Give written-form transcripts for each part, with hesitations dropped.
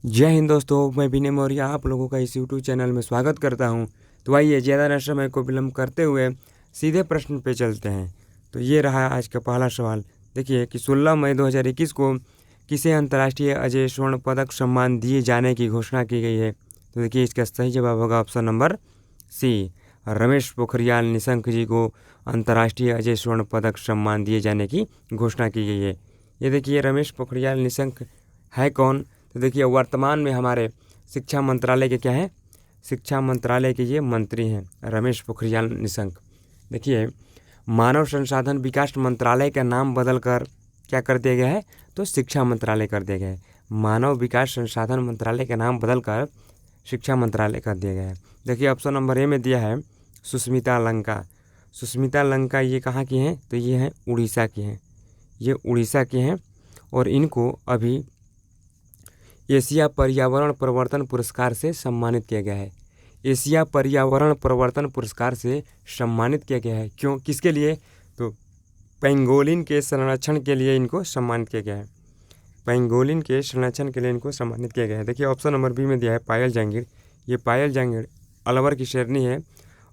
जय हिंद दोस्तों, मैं विनय मौर्य आप लोगों का इस यूट्यूब चैनल में स्वागत करता हूं। तो आइए ज़्यादा न समय को विलंब करते हुए सीधे प्रश्न पे चलते हैं। तो ये रहा आज का पहला सवाल। देखिए कि 16 मई 2021 को किसे अंतर्राष्ट्रीय अजय स्वर्ण पदक सम्मान दिए जाने की घोषणा की गई है। तो देखिए इसका सही जवाब होगा option number C, Ramesh Pokhriyal Nishank ji को अंतर्राष्ट्रीय अजय स्वर्ण पदक सम्मान दिए जाने की घोषणा की गई है। ये देखिए रमेश पोखरियाल निशंक है कौन। तो देखिए वर्तमान में हमारे शिक्षा मंत्रालय के क्या हैं, शिक्षा मंत्रालय के ये मंत्री हैं रमेश पोखरियाल निशंक। देखिए मानव संसाधन विकास मंत्रालय का नाम बदलकर क्या कर दिया गया है, तो शिक्षा मंत्रालय कर दिया गया है। मानव विकास संसाधन मंत्रालय का नाम बदलकर शिक्षा मंत्रालय कर दिया गया है। देखिए ऑप्शन नंबर ए में दिया है सुष्मिता लंका। सुष्मिता लंका ये कहाँ की हैं, तो ये हैं उड़ीसा की हैं। ये उड़ीसा के हैं और इनको अभी एशिया पर्यावरण परिवर्तन पुरस्कार से सम्मानित किया गया है। एशिया पर्यावरण परिवर्तन पुरस्कार से सम्मानित किया गया है। क्यों, किसके लिए, तो पेंगोलिन के संरक्षण के लिए इनको सम्मानित किया गया है। पेंगोलिन के संरक्षण के लिए इनको सम्मानित किया गया है। देखिए ऑप्शन नंबर बी में दिया है पायल जांगिड़। ये पायल जांगिड़ अलवर की शेरनी है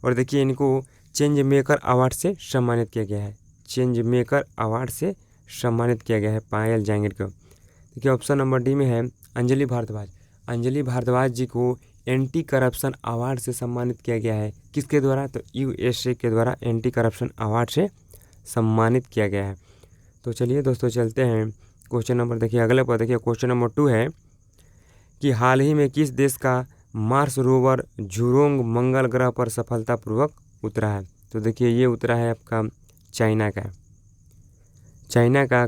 और देखिए इनको चेंज मेकर अवार्ड से सम्मानित किया गया है। चेंज मेकर अवार्ड से सम्मानित किया गया है पायल जांगिड़ को। देखिए ऑप्शन नंबर डी में है अंजलि भारद्वाज। अंजलि भारद्वाज जी को एंटी करप्शन अवार्ड से सम्मानित किया गया है। किसके द्वारा, तो यूएसए के द्वारा एंटी करप्शन अवार्ड से सम्मानित किया गया है। तो चलिए दोस्तों चलते हैं क्वेश्चन नंबर, देखिए अगले पर देखिए क्वेश्चन नंबर 2 है कि हाल ही में किस देश का मार्स रोवर झुरोंग मंगल ग्रह पर सफलतापूर्वक उतरा है। तो देखिए ये उतरा है आपका चाइना का। चाइना का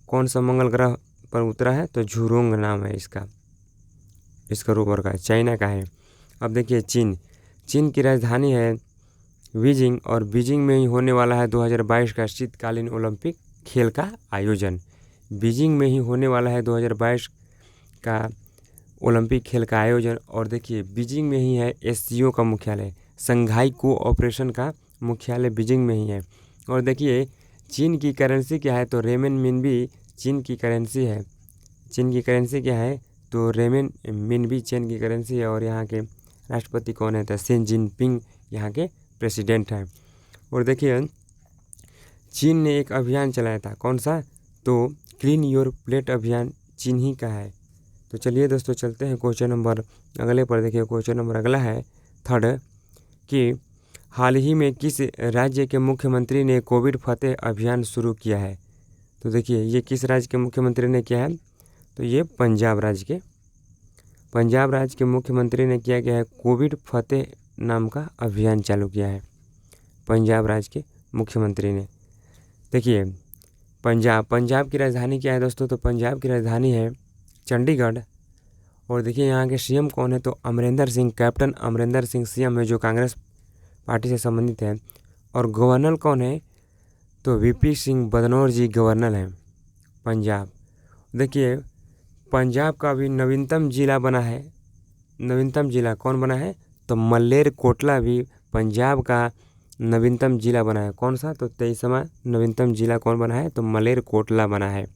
कौन सा मंगल ग्रह पर उतरा है, तो झुरोंग नाम है इसका रोवर का, चाइना का है। अब देखिए चीन की राजधानी है बीजिंग और बीजिंग में ही होने वाला है 2022 का शीतकालीन ओलंपिक खेल का आयोजन। बीजिंग में ही होने वाला है 2022 का ओलंपिक खेल का आयोजन। और देखिए बीजिंग में ही है एससीओ का मुख्यालय, संघाई कोऑपरेशन का मुख्यालय बीजिंग में ही है। और देखिए चीन की करेंसी क्या है, तो रेमनमिनबी चीन की करेंसी है। चीन की करेंसी क्या है, तो रेमनमिनबी चीन की करेंसी है। और यहाँ के राष्ट्रपति कौन है, तो शी जिनपिंग यहाँ के प्रेसिडेंट हैं। और देखिए चीन ने एक अभियान चलाया था, कौन सा, तो क्लीन योर प्लेट अभियान चीन ही का है। तो चलिए दोस्तों चलते हैं क्वेश्चन नंबर अगले पर। देखिए क्वेश्चन नंबर अगला है थर्ड कि हाल ही में किस राज्य के मुख्यमंत्री ने कोविड फतेह अभियान शुरू किया है। तो देखिए ये किस राज्य के मुख्यमंत्री ने किया है, तो ये पंजाब राज्य के मुख्यमंत्री ने किया गया है। कोविड फतेह नाम का अभियान चालू किया है पंजाब राज्य के मुख्यमंत्री ने। देखिए पंजाब की राजधानी क्या है दोस्तों, तो पंजाब की राजधानी है चंडीगढ़। और देखिए यहाँ के सीएम कौन है, तो अमरिंदर सिंह, कैप्टन अमरिंदर सिंह सीएम है, जो कांग्रेस पार्टी से संबंधित है। और गवर्नर कौन है, तो वीपी सिंह बदनौर जी गवर्नर हैं पंजाब। देखिए पंजाब का भी नवीनतम जिला बना है। नवीनतम जिला कौन बना है, तो मलेरकोटला भी पंजाब का नवीनतम जिला बना है। कौन सा, तो 23वां नवीनतम जिला कौन बना है, तो मलेरकोटला बना है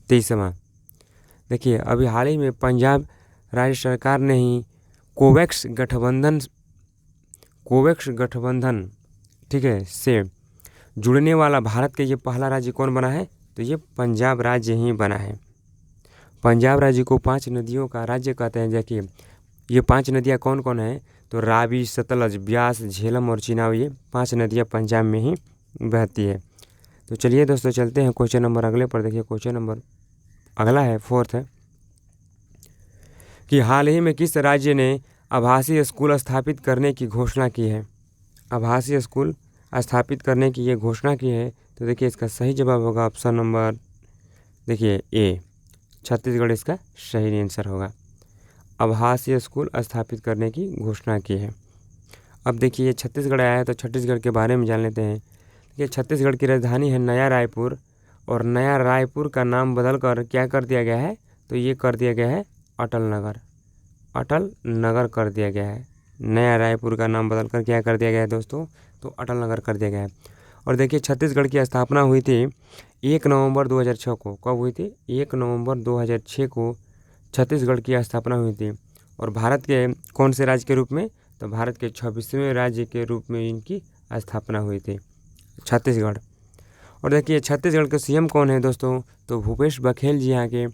23वां। देखिए अभी हाल ही में पंजाब राज्य सरकार ने ही कोवैक्स गठबंधन ठीक है से जुड़ने वाला भारत के ये पहला राज्य कौन बना है, तो ये पंजाब राज्य ही बना है। पंजाब राज्य को 5 नदियों का राज्य कहते हैं। देखिए ये 5 नदियाँ कौन कौन है, तो रावी, सतलज, ब्यास, झेलम और चिनाब, ये 5 नदियाँ पंजाब में ही बहती है। तो चलिए दोस्तों चलते हैं क्वेश्चन नंबर अगले पर। देखिए क्वेश्चन नंबर अगला है फोर्थ है कि हाल ही में किस राज्य ने आभासी स्कूल स्थापित करने की घोषणा की है। आभासी स्कूल स्थापित करने की ये घोषणा की है। तो देखिए इसका सही जवाब होगा ऑप्शन नंबर, देखिए ए, छत्तीसगढ़ इसका सही आंसर होगा। आभासी स्कूल स्थापित करने की घोषणा की है। अब देखिए ये छत्तीसगढ़ आया है, तो छत्तीसगढ़ के बारे में जान लेते हैं। देखिए छत्तीसगढ़ की राजधानी है नया रायपुर और नया रायपुर का नाम बदलकर क्या कर दिया गया है, तो ये कर दिया गया है अटल नगर कर दिया गया है। नया रायपुर का नाम बदलकर क्या कर दिया गया है दोस्तों, तो अटल नगर कर दिया गया है। और देखिए छत्तीसगढ़ की स्थापना हुई थी 1 नवंबर 2006 को। कब हुई थी, 1 नवंबर 2006 को छत्तीसगढ़ की स्थापना हुई थी। और भारत के कौन से राज्य के रूप में? तो भारत के 26वें राज्य के रूप में इनकी स्थापना हुई थी, छत्तीसगढ़। और देखिए छत्तीसगढ़ के सीएम कौन है दोस्तों? तो भूपेश बघेल जी यहाँ के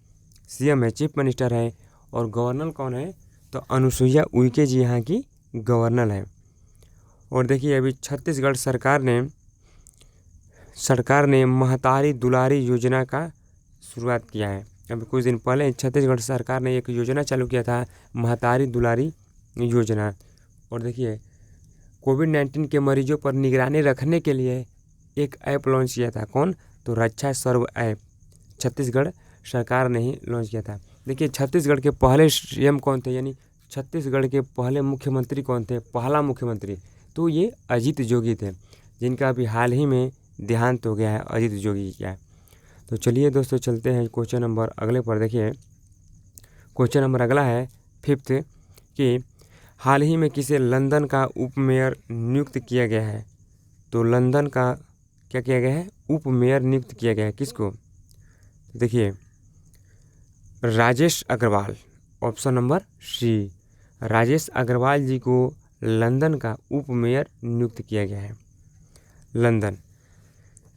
सीएम है, चीफ मिनिस्टर है। और गवर्नर कौन है? तो अनुसुईया उइके जी यहाँ की गवर्नर है। और देखिए अभी छत्तीसगढ़ सरकार ने महतारी दुलारी योजना का शुरुआत किया है। अभी कुछ दिन पहले छत्तीसगढ़ सरकार ने एक योजना चालू किया था, महतारी दुलारी योजना। और देखिए कोविड-19 के मरीजों पर निगरानी रखने के लिए एक ऐप लॉन्च किया था। कौन? तो रक्षा सर्व ऐप छत्तीसगढ़ सरकार ने ही लॉन्च किया था। देखिए छत्तीसगढ़ के पहले सीएम कौन थे, यानी छत्तीसगढ़ के पहले मुख्यमंत्री कौन थे? पहला मुख्यमंत्री तो ये अजीत जोगी थे, जिनका अभी हाल ही में देहांत हो गया है, अजीत जोगी का। तो चलिए दोस्तों चलते हैं क्वेश्चन नंबर अगले पर। देखिए क्वेश्चन नंबर अगला है 5th कि हाल ही में किसे लंदन का उप मेयर नियुक्त किया गया है? तो लंदन का क्या किया गया है? उप मेयर नियुक्त किया गया है। किसको? तो देखिए Rajesh Agarwal, option number C, Rajesh Agarwal ji को लंदन का उप मेयर नियुक्त किया गया है, लंदन।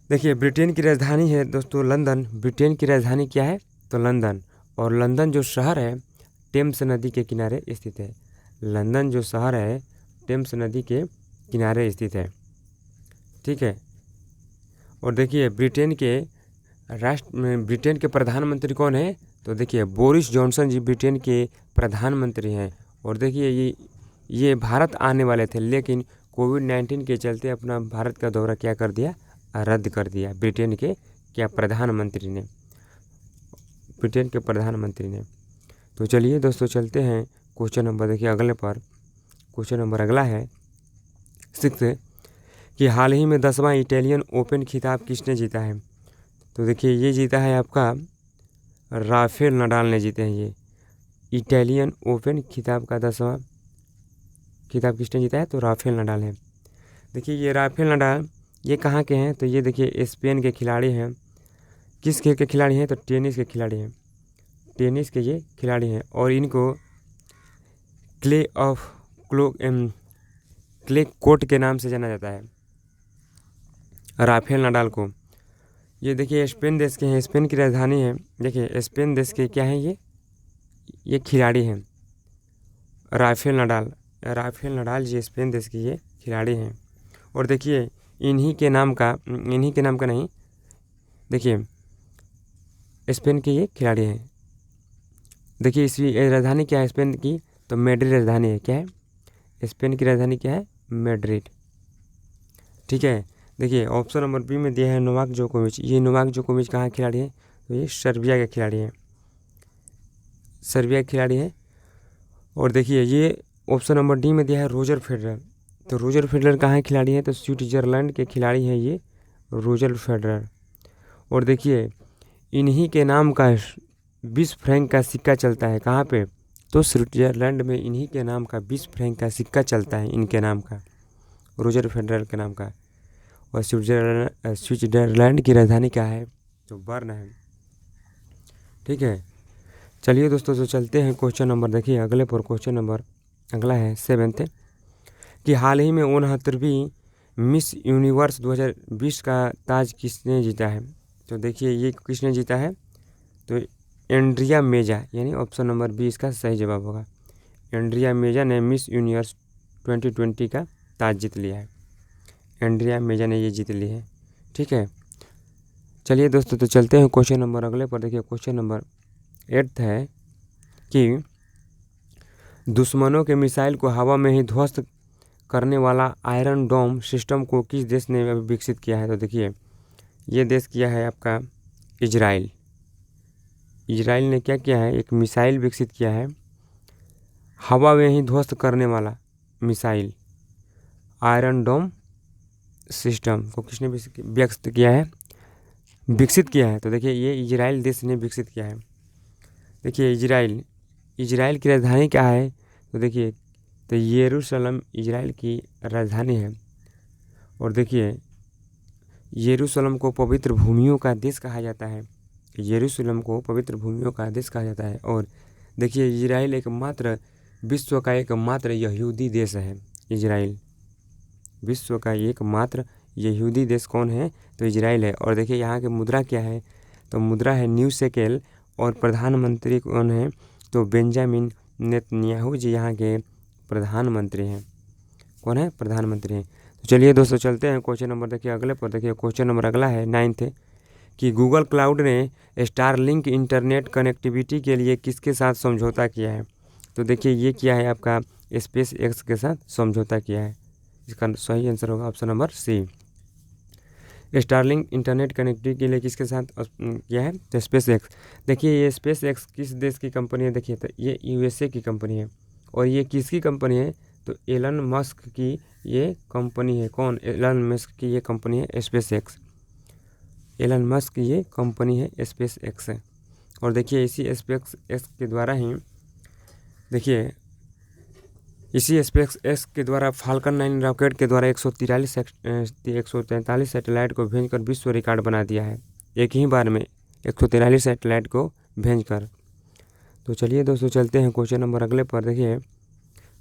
देखिए ब्रिटेन की राजधानी है दोस्तों लंदन। ब्रिटेन की राजधानी क्या है? तो लंदन। और लंदन जो शहर है टेम्स नदी के किनारे स्थित है। लंदन जो शहर है टेम्स नदी के किनारे स्थित है, ठीक है। और देखिए ब्रिटेन के प्रधानमंत्री कौन है? तो देखिए बोरिस जॉनसन जी ब्रिटेन के प्रधानमंत्री हैं। और देखिए ये भारत आने वाले थे, लेकिन कोविड-19 के चलते अपना भारत का दौरा क्या कर दिया? रद्द कर दिया ब्रिटेन के प्रधानमंत्री ने। तो चलिए दोस्तों चलते हैं क्वेश्चन नंबर, देखिए अगले पर। क्वेश्चन नंबर अगला है 6th कि हाल ही में 10वां इटालियन ओपन खिताब किसने जीता है? तो देखिए ये जीता है आपका राफेल नडाल ने जीते हैं। ये इटालियन ओपन खिताब का 10वां खिताब किसने जीता है? तो राफेल नडाल है। देखिए ये राफेल नडाल ये कहाँ के हैं? तो ये देखिए स्पेन के खिलाड़ी हैं। किस खेल के खिलाड़ी हैं? तो टेनिस के खिलाड़ी हैं। टेनिस के ये खिलाड़ी हैं और इनको क्ले कोर्ट के नाम से जाना जाता है, राफेल नडाल को। ये देखिए स्पेन देश के हैं, स्पेन की राजधानी है। देखिए स्पेन देश के क्या हैं? ये खिलाड़ी हैं, राफेल नडाल जी स्पेन देश के ये खिलाड़ी हैं। और देखिए इन्हीं के नाम का नहीं, देखिए स्पेन के ये खिलाड़ी हैं। देखिए इसकी राजधानी क्या है स्पेन की? तो मैड्रिड राजधानी है। क्या है? स्पेन की राजधानी क्या है? मैड्रिड, ठीक है। देखिए ऑप्शन नंबर बी में दिया है नोवाक जोकोविच। ये नोवाक जोकोविच कहाँ खिलाड़ी है? तो ये सर्बिया के खिलाड़ी हैं। और देखिए ये ऑप्शन नंबर डी में दिया है रोजर फेडरर। तो रोजर फेडरर कहाँ खिलाड़ी हैं? तो स्विट्जरलैंड के खिलाड़ी हैं ये रोजर फेडरर। और देखिए इन्हीं के नाम का 20 फ्रैंक का सिक्का चलता है। कहाँ पे? तो स्विट्जरलैंड में इन्हीं के नाम का 20 फ्रैंक का सिक्का चलता है, इनके नाम का, रोजर फेडरर के नाम का। और स्विट्जरलैंड की राजधानी क्या है? तो बर्न है, ठीक है। चलिए दोस्तों तो चलते हैं क्वेश्चन नंबर, देखिए अगले पर। क्वेश्चन नंबर अगला है 7th कि हाल ही में 69वीं मिस यूनिवर्स 2020 का ताज किसने जीता है? तो देखिए ये किसने जीता है? तो एंड्रिया मेजा, यानी ऑप्शन नंबर बी इसका सही जवाब होगा। एंड्रिया मेजा ने मिस यूनिवर्स 2020 का ताज जीत लिया है। एंड्रिया मेजा ने ये जीत ली है, ठीक है। चलिए दोस्तों तो चलते हैं क्वेश्चन नंबर अगले पर। देखिए क्वेश्चन नंबर 8th है कि दुश्मनों के मिसाइल को हवा में ही ध्वस्त करने वाला आयरन डोम सिस्टम को किस देश ने विकसित किया है? तो देखिए ये देश किया है आपका इजराइल। इजराइल ने क्या किया है? एक मिसाइल विकसित किया है, हवा में ही ध्वस्त करने वाला मिसाइल, आयरन डोम सिस्टम को किसने विकसित किया है? तो देखिए ये इजराइल देश ने विकसित किया है। देखिए इजराइल की राजधानी क्या है? तो देखिए तो यरूशलेम इजराइल की राजधानी है। और देखिए यरूशलेम को पवित्र भूमियों का देश कहा जाता है। यरूशलेम को पवित्र भूमियों का देश कहा जाता है। और देखिए इजराइल एकमात्र विश्व का एकमात्र यहूदी देश है। इजराइल विश्व का एकमात्र यहूदी देश कौन है? तो इजराइल है। और देखिए यहाँ की मुद्रा क्या है? तो मुद्रा है न्यू शेकेल। और प्रधानमंत्री कौन है? तो बेंजामिन नेतन्याहू जी यहाँ के प्रधानमंत्री हैं। कौन है? प्रधानमंत्री हैं। तो चलिए दोस्तों चलते हैं क्वेश्चन नंबर, देखिए अगले पर। देखिए क्वेश्चन नंबर अगला है 9th कि गूगल क्लाउड ने स्टारलिंक इंटरनेट कनेक्टिविटी के लिए किसके साथ समझौता किया है? तो देखिए ये किया है आपका स्पेस एक्स के साथ समझौता किया है। इसका सही आंसर होगा option number C. Starlink internet connectivity के लिए किसके साथ किया है? तो स्पेस एक्स। देखिए ये स्पेस एक्स किस देश की कंपनी है? देखिए तो ये यूएसए की कंपनी है। और ये किसकी कंपनी है? तो एलन मस्क की ये कंपनी है। कौन? एलन मस्क की ये कंपनी है स्पेस एक्स। एलन मस्क की ये कंपनी है स्पेस एक्स है। और देखिए इसी स्पेस एक्स के द्वारा ही, देखिए इसी स्पेस एक्स के द्वारा फाल्कन 9 रॉकेट के द्वारा 143 सैटेलाइट को भेजकर विश्व रिकॉर्ड बना दिया है। एक ही बार में 143 सैटेलाइट को भेजकर। तो चलिए दोस्तों चलते हैं क्वेश्चन नंबर अगले पर। देखिए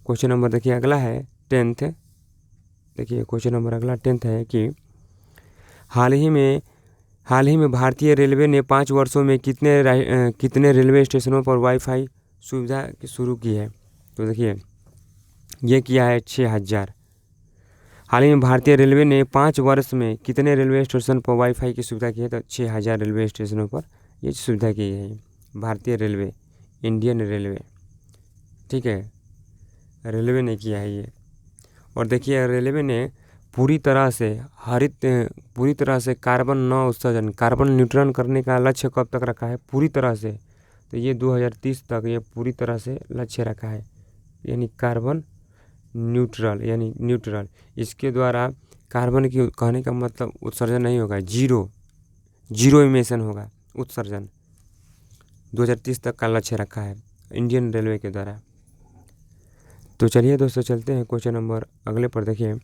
क्वेश्चन नंबर देखिए अगला है 10th। देखिए क्वेश्चन नंबर अगला 10th है कि हाल ही में भारतीय रेलवे ने 5 वर्षों में कितने रेलवे स्टेशनों पर वाईफाई सुविधा शुरू की है? तो देखिए ये किया है 6000। हाल ही में भारतीय रेलवे ने 5 वर्ष में कितने रेलवे स्टेशन पर वाईफाई की सुविधा की है? तो 6000 रेलवे स्टेशनों पर ये सुविधा की है भारतीय रेलवे, इंडियन रेलवे। ठीक है, रेलवे ने किया है ये। और देखिए रेलवे ने पूरी तरह से कार्बन न उत्सर्जन, कार्बन न्यूट्रल करने का लक्ष्य कब तक रखा है? पूरी तरह से। तो ये 2030 तक ये पूरी तरह से लक्ष्य रखा है, यानी कार्बन न्यूट्रल। इसके द्वारा कार्बन की कहने का मतलब उत्सर्जन नहीं होगा, जीरो इमिशन होगा उत्सर्जन। 2030 तक का लक्ष्य रखा है इंडियन रेलवे के द्वारा। तो चलिए दोस्तों चलते हैं क्वेश्चन नंबर अगले पर। देखिए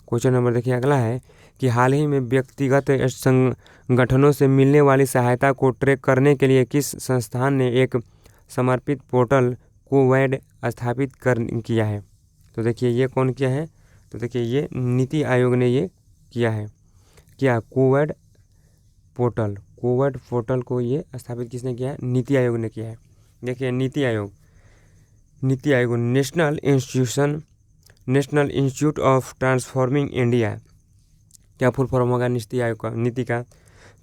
क्वेश्चन नंबर देखिए अगला है कि हाल ही में व्यक्तिगत संगठनों से मिलने वाली सहायता को ट्रैक करने के लिए किस संस्थान ने एक समर्पित पोर्टल कोवैड स्थापित किया है? तो देखिए ये कौन किया है? तो देखिए ये नीति आयोग ने ये किया है। क्या? कोवैड पोर्टल को ये स्थापित किसने किया है? नीति आयोग ने किया है। देखिए NITI Aayog national institute of transforming India, क्या फुल फॉर्म होगा नीति आयोग का? नीति का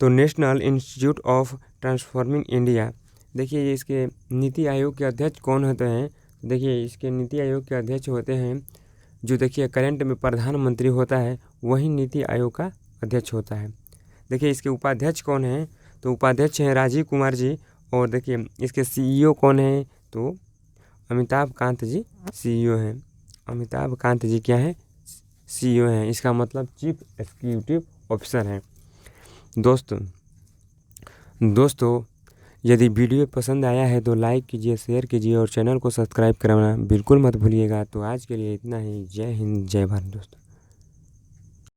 तो national institute of transforming India. देखिए ये इसके नीति आयोग के अध्यक्ष कौन होते हैं? देखिए इसके नीति आयोग के अध्यक्ष होते हैं जो देखिए करंट में प्रधानमंत्री होता है, वही नीति आयोग का अध्यक्ष होता है। देखिए इसके उपाध्यक्ष कौन हैं? तो उपाध्यक्ष हैं राजीव कुमार जी। और देखिए इसके सीईओ कौन हैं? तो अमिताभ कांत जी सीईओ हैं। अमिताभ कांत जी क्या है? सीईओ हैं। इसका मतलब चीफ एग्जीक्यूटिव ऑफिसर हैं। दोस्तों यदि वीडियो पसंद आया है तो लाइक कीजिए, शेयर कीजिए और चैनल को सब्सक्राइब करना बिल्कुल मत भूलिएगा। तो आज के लिए इतना ही। जय हिंद, जय भारत दोस्तों।